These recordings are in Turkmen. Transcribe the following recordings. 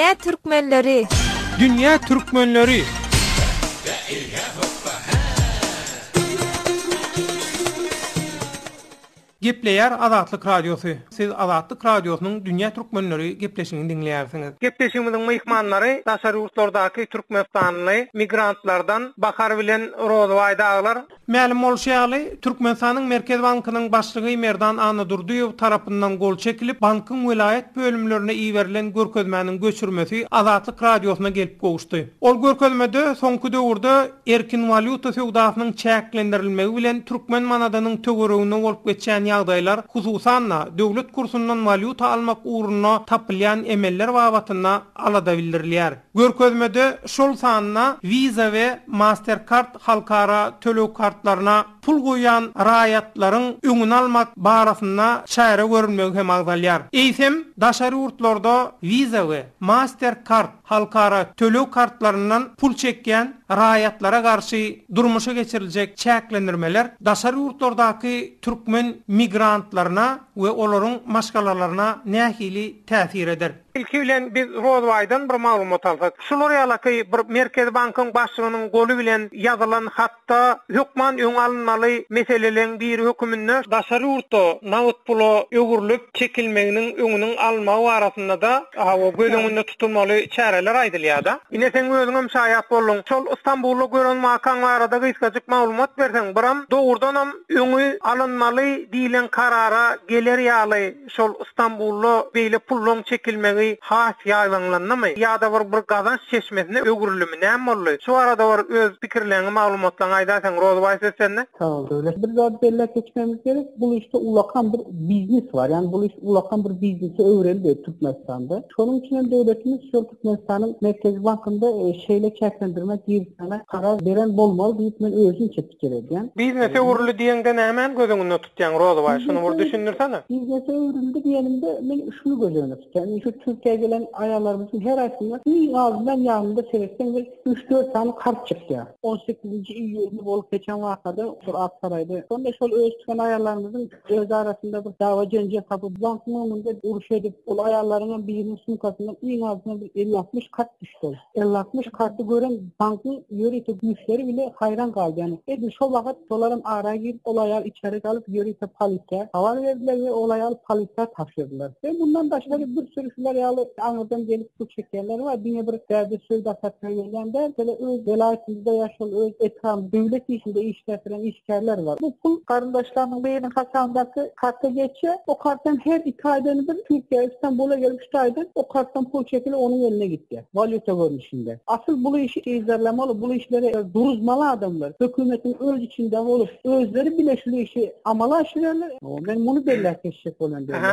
Dünya Türkmenleri. Dünya Türkmenleri. Gepleyer Azatlyk Radiosu. Siz Azatlyk Radiosynyň Dünya Türkmenleri gepleşigini dinleýärsiniz. Gepleşigimiziň mehmanlary Daşaryurtlardaky Türkmenistanly migrantlardan Bahar bilen Rozway daglar. Mälim bolşaly Türkmenistanyň Merkez Bankynyň başlygy Merdan Anadurduýew tarapyndan gol çekilip bankyň vilayet bölümlerine iýerilen görkezmäniň göçürmesi Azatlyk Radiosyna gelip gowuşdy. Ol görkezmede soňky döwürde erkin valyuta sowdasynyň çäklendirilmegi bilen türkmen manadanyň töweregine bolup geçen ýagdaýlar hususan döwlet kursundan valyuta almak uğruna tapylýan emeller babatyna alada bildirilýär. Görkezmede şol sanyna Visa we Mastercard halkara tölek kartlaryna pul goýan raýatlaryň öňüni almak barasyna çare görülmegi hem agdalýar. Eýsem Daşaryurtlarda Visa we Mastercard halkara tölek kartlaryndan pul çekýän raýatlara garşy durmuşa geçiriljek çäklendirmeler Daşaryurtlardaky türkmen migrantlaryna we olaryň maşgalalaryna nähili täsir eder. İlki bilen biz Rozway'dan bir maglumat alsak. Şular ýalaky bir Merkez Bankyň başlygynyň golu bilen ýazylan hatda hökman öň alynmaly meselelerin bir hökümünde Daşaryurtda nawut pulu öwürlüp çekilmeginiň öňüniň almagy arasynda da o göz öňünde tutulmaly çäreler aýdylýar. Ine sen özüňem şaýat boldun. Şol İstanbulda gören makan arada gysgaçyk maglumat berseň, biram dogurdan hem öňü alynmaly diýilen karara geler ýaly şol İstanbulda beýle pullun çekilmegi has ýaýlanlanmy ýa-da bir gazanç çeşmesine öwürülmi näme boldy? Şu arada bir öz pikirlerini maglumatlaryny aýdasaň Rozway seslenme. Sağ devlet. Bir zat belli geçmemiz gerek. Bu işte ulakan bir biznes var. Yani bu işte ulakan bir biznesi öwreldi Türkmenistan'da. Şonun için devletimiz şu Türkmenistan'ın Merkez Bankı'nda şeyle çeklendirme diýip karar beren bolmaly diýip men özümçe pikir edýän. Biznese öwrüldi diýende näme gözüňde tutýan Rozway? Şunu bir düşündirsene. Biznese öwrüldi diýenimde men şunu gözüňde tutýan. Şu Türkiye'ye gelen ayarlarımızın her aslında bir ağzından yanında seyretsen ve 3-4 tane kart çıktı. 18. iyulda bolup geçen vakada Aksaray'da. Sonra şol ölçtüken ayarlarımızın öz arasında bir dava cence kapı bankın önünde uruş edip o ayarlarının birinin sumkasından en azından bir 50-60 kart düştü. 50-60 kartı gören bankın yörüte güçleri bile hayran kaldı. Yani şol vakit doların araya girip olaylar içeri alıp yörüte palite hava verdiler ve olaylar palite taşıdılar. Ve bundan başka bir sürü şeyler yalı anladan gelip bu çekerler var. Dünya bir derdi sövda satmaya yönlende böyle öz velayetimizde yaşayan öz etrafı devlet işinde işletilen işkerler var. Bu pul kardeşlerinin beynin kasandaki karta geçiyor. O karttan her 2 aydan bir Türkiye İstanbul'a gelip 3 aydan o karttan pul çekili onun eline gitti. Valyuta görünüşünde. Asıl bu işi izlerlemalı, bu işleri duruzmalı adamlar. Hükümetin öz içinde olup özleri bile şu işi amala aşırıyorlar. Ben bunu belli keşfet olan diyorum.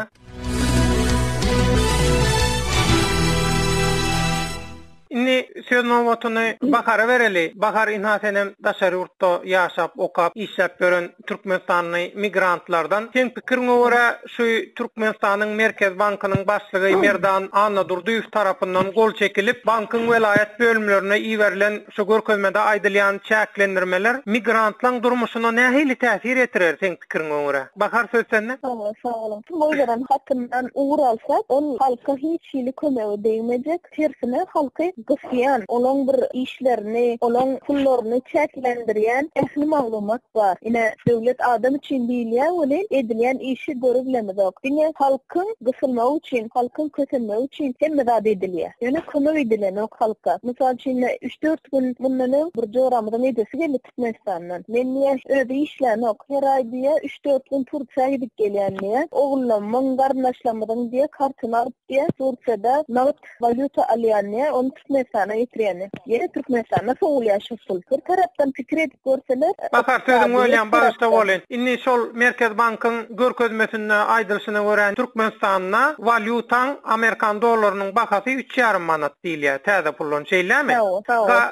Inni sözüne vatanı Bahara vereli. Bahar inhasenem Daşaryurtda ýaşap, okap, işlep gören Türkmenistanly migrantlardan. Sen pikiriňe görä şu Türkmenistanyň Merkez Bankynyň başlygy Merdan Anadurduýew tarapyndan gol çekilip bankyň vilayet bölümlerine iýerilen şu görkezmede aýdylýan çäklendirmeler migrantlaryň durmuşyna nähili täsir etdirer sen pikiriňe görä? Bahar söz sende. Sağ olun. Moýgaran hakkyndan uğur alsak, on halka hiç ýyly kömegi değmejek. Tersine halky gysýan, olan bir işlerini, olan pullaryny çäklendirýän ähli maglumat bar. Ine döwlet adam üçin diýilýär, ony edilýän işi görülemezok. Diňe halkyň gysylmagy üçin, halkyň kötenmegi üçin hemme zat edilýär. Ýöne kömek edilen ok halka. Mysal üçin 3-4 gün bundan bir joramydan edesi gelip Türkmenistandan. Men ýa öde işlerini ok. Her ay diýe 3-4 gün Türkiýe gidip gelýänler. Ogullamyň garnaşlamadan diýe kartyny alyp diýe Türkiýede nawut valyuta alýanlar, onu Türkmenistan'a getirýär. Ýene Türkmenistan'a soňul ýaşasyl. Bir tarapdan pikir edip görseler. Bakar sözüm ölýän başda bolen. Inni şol Merkez Bankyň görkezmesinde aýdylyşyna görä Türkmenistanyna valyutaň Amerikan dollarynyň bahasy 3,5 manat diýilýär. Täze pullun şeylämi?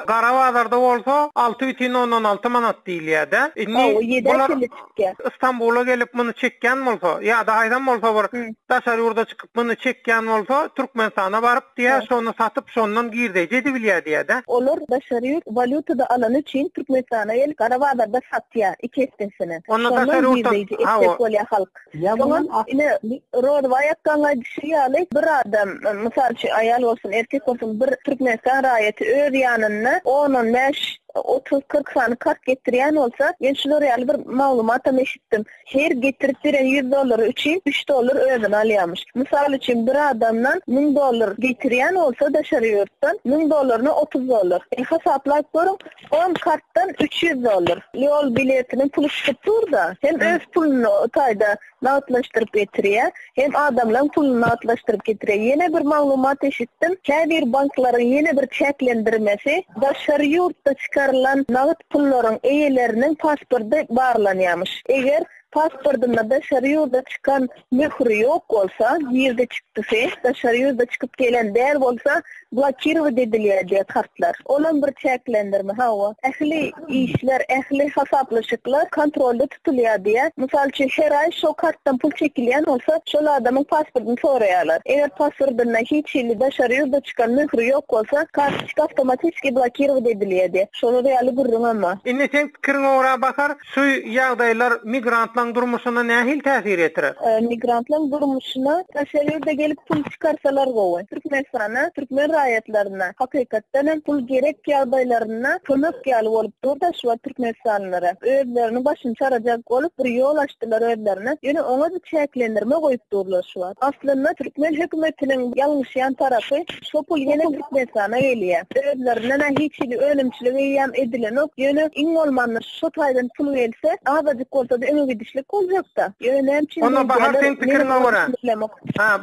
Gara bazarda bolsa 6,16 manat diýilýär-de. Inni İstanbul'a gelip bunu çekýän bolsa, ýa-da haýdan bolsa bir Daşaryurtda çykyp bunu çekýän bolsa Türkmenistana baryp diýär, şonu satyp şondan girdej edebilýär diýär-de. Olar daşary valyutada alan üçin Türkmenistana el Qarabağda satýar ikisini. Onda daşary halk. Ine Rodway ýatganga düşýärli bir adam, mysal üçin aýal bolsun, erkek bolsun, bir Türkmenistan raýaty öz ýanyna 30-40 sany kart getirýän bolsa, men şular ýaly bir maglumat eşitdim. Her getirip beren $100 üçin $3 özüne alýarmyş. Mysal üçin bir adamdan $1000 getirýän bolsa daşary ýurtdan $1000'ny $30. Hasaplap görüň, 10 kartdan $300. Yol biletinin pulu çıkıp durda. Hem öz pulunu taýda nağıtlaştırıp getirýär, hem adamlaryň pulunu nağıtlaştırıp getirýär. Yine bir maglumat eşitdim. Käbir banklaryň yine bir çeklendirmesi daşary ýurtda çıkarılan nağıt pullaryň eýeleriniň pasporty barlanýarmyş. Eger pasportunda daşary ýurtda çıkan möhri ýok bolsa, ýerde çykdysa, daşary ýurtda çıkıp gelen däl bolsa, blokirowat edilýär diýär kartlar. Olan bir çeklendirme hawa. Ähli işler, ähli hasaplaşyklar kontrolde tutulýar diýär. Mysal üçin her ay şo kartdan pul çekilýän bolsa, şol adamyň pasportyny soraýarlar. Eger pasportunda hiç ýyly daşary ýurtda çıkan möhri ýok bolsa, kart awtomatik blokirowat edilýär diýär. Şonu ýaly gurrun amma. Indi sen pikiriň ora bakar, şu ýagdaýlar migrantlaryň durmuşyna nähil täsir etdirir? Migrantlaryň durmuşyna daşary ýurtda gelip pul çıkarsalar gowy. Türkmenistana, Türkmen raýatlaryna hakykatdan pul gerek ýagdaýlaryna kömek ýaly bolup durda şu Türkmenistanlara. Özlerini başyn çarajak bolup bir ýol açdylar özlerine. Ýöne ona bir çeklendirme goýup durlar şu. Aslynda Türkmen hökümetiniň ýalňyşýan tarapy şu pul ýene Türkmenistana gelýär. Özlerine hiç ýyly ölümçilik ýam edilen ok. Ýöne iň bolmanda şu taýdan pul gelse, azajyk bolsa da öňe gidişlik boljak-da. Ýöne hemçin onda bahar sen pikiriň ora.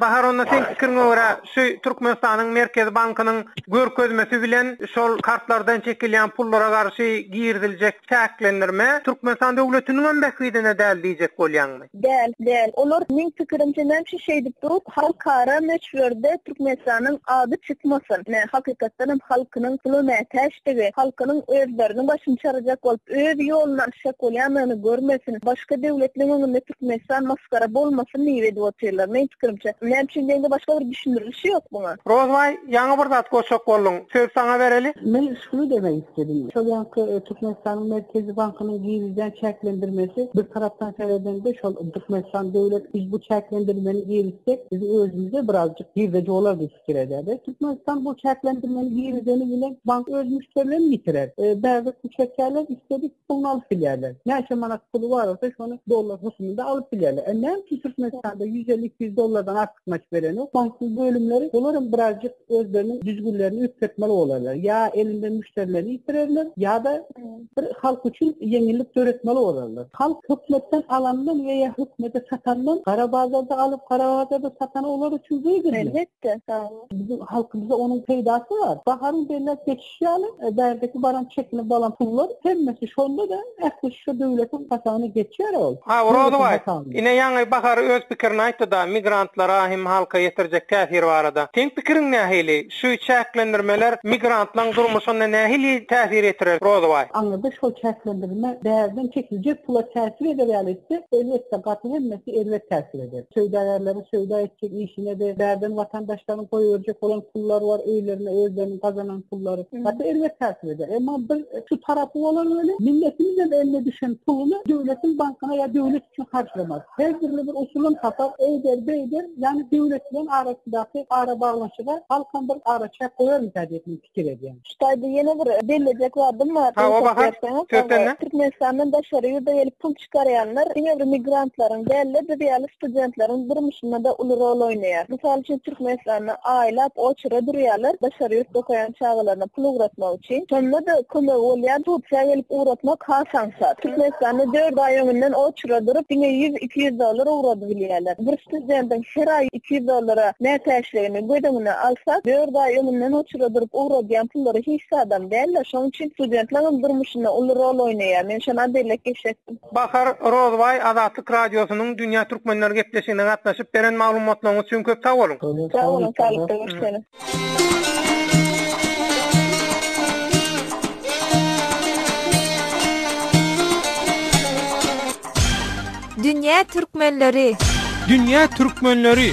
Bahar onda sen pikiriň ora şu Türkmenistanyň merkez bankynyň görkezmesi bilen şol kartlardan çekilýän pullara garşy girdiljek çeklendirme Türkmenistan döwletiniň öňbäkligine däl diýjek bolýarmy? Däl. Olar men pikirimçe näme şey diýip durup, halkara meçberde Türkmenistanyň ady çykmasyn. Hakykatdan hem halkynyň puluna täşdigi, halkynyň özlerini başyn çarajak bolup, öz ýolundan şekolýanyny görmesin, başga döwletleriň öňünde Türkmenistan maskara bolmasyn diýip oturýarlar. Men pikirimçe näme üçin diýende başga bir düşündürüş ýok buňa. Rozway, ýaňy bir zat goşak boldun. Söz sana bereli. Men şunu demek istedim. Şol ýanky Türkmenistan Merkezi Bankynyň girizden çeklendirmesi bir tarapdan sebebinde şol Türkmenistan döwlet biz bu çeklendirmeni girizsek biz özümüze birazcık girizde olar diýip fikir eder. Türkmenistan bu çeklendirmeni girizeni bilen bank öz müşterilerini bitirer. Bazı şirketler istedik bunu alıp bilýärler. Näçe manat pulu varsa şonu dollar husumunda alıp bilýärler. Näme ki Türkmenistan'da $150-200 artyk maç veren o bankın bölümleri onların birazcık özlerinin düzgünlerini üstletmeli olarlar. Ya elinde müşterilerini yitirerler ya da bir halk için yenilik öğretmeli olarlar. Halk hükümetten alandan veya hükümete satandan Qarabağda alıp Qarabağda satan olar için değildir. Elbette. Bizim halkımızda onun peydası var. Baharın devlet geçişiyle derdeki baran çekini balan pullar hemmesi şonda da şu devletin kasağını geçiyor ol. Orada var. Yine ýaňy Bahar öz pikirini aýtdy da migrantlara hem halka ýetirjek täsir barada. Sen pikiriň nähili? Şu çeklendirmeler migrantlaryň durmuşyna nähili täsir etdirir? Rozway. Anladı şu çeklendirme değerden çekilecek pula täsir ederýärlikse elbetde gaty hemmesi elbet täsir eder. Söýdäýärleri söýdä etjek işine de değerden vatandaşlaryň goýurjak olan pullar var, öýlerine özlerini kazanan pulları. Gaty elbet täsir eder. Ama bir şu tarapy bolar öyle. Milletimizin eline düşen pulunu devletin bankana ya devlet için harcamaz. Her bir usulun tapar, eyder, yani devletlerin arasındaki ara bağlaşıda halkın bir ara çek koyar mı tercihini fikir ediyorum. İşte yine bir belirleyecek vardım var. O bakar, Türkmenistan'dan daşary ýurda gelip pul çıkaryanlar, yine bir migrantların, değerli studentlerin durmuşunda da ulu rol oynayar. Misal için Türkmenistan'da aýlap oçura durýarlar, daşary ýurtda koyan çağlarına pul uğratmak için. Sonunda da kömek bolýan tutsa gelip uğratmak hasansa. Türkmenistan'da 4 ay öňünden oçura durup $100-200 uğradı bilýärler. Bir studentin her ay $200 nätäşligini gödümüne alsa 4 ay öňünden oçura durup uğradýan pullary hiç adam däller. Şoň üçin studentleriň durmuşyna uly rol oynayar. Men şonu aýdylak geçetdim. Bahar Rozway Azatlyk Radiosynyň Dünýä Türkmenleri gepleşigine gatnaşyp beren maglumatlaryňyz üçin köp sag bolun. Sag olun, sağlykda görüşelim. Dünýä Türkmenleri. Dünýä Türkmenleri.